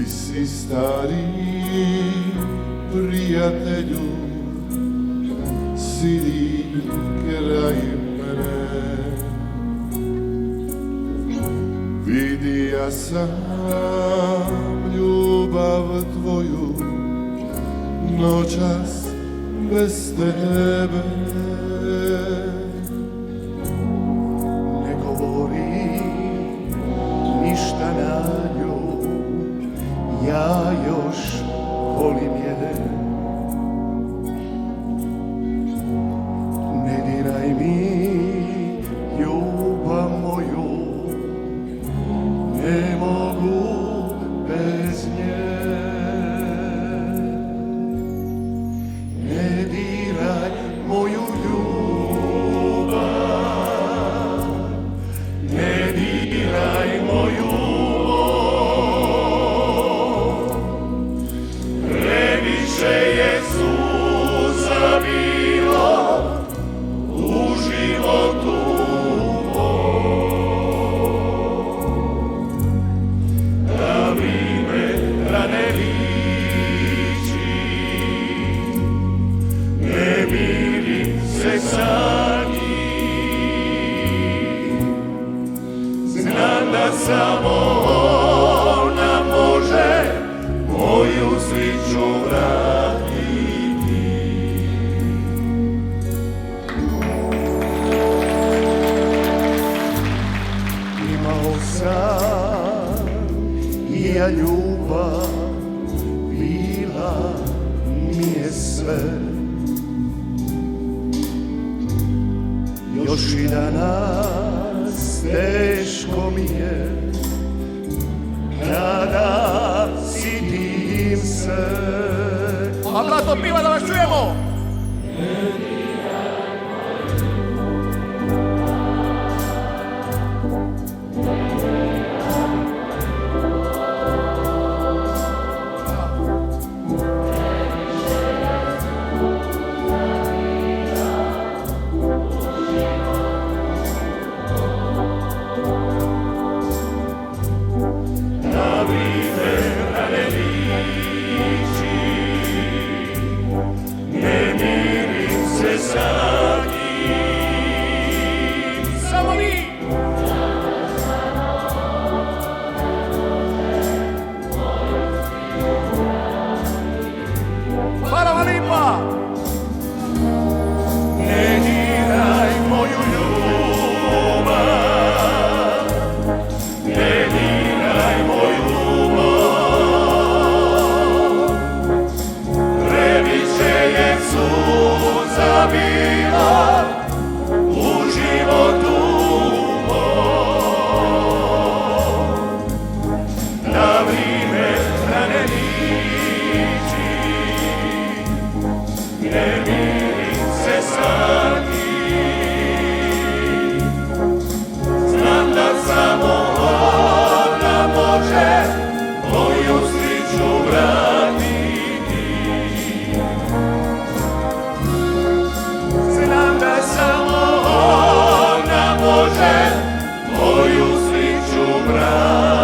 si stari prijatelju, sidi kraj mene. Vidia sam ljubav tvoju noćas bez tebe. Ne govori ništa na nju, ja još volim je. Ne diraj mi ljubav moju, ne mogu bez nje. Ne diraj moju ljubav, ne diraj moju bol. Previše je suza bilo u životu da vime rane liči, ne miri se sa njim. Znam da samo ona može moju sreću vratiti. Imao sam i ja ljubav, bila mi je sve. Još i danas teško mi je kada sitim se. A blato piva da vas čujemo! Na vime rane liči, ne mirim se sa njim. Samo vi! Hvala vam lipa! Ne diraj moju ljubav, ne diraj moju bol. Previše je suza bilo u životu mom. Na vime rane liči, ne mirim se sa njim. Znam da samo ona može moju sreću vratiti. Znam da samo ona može moju sreću vratiti.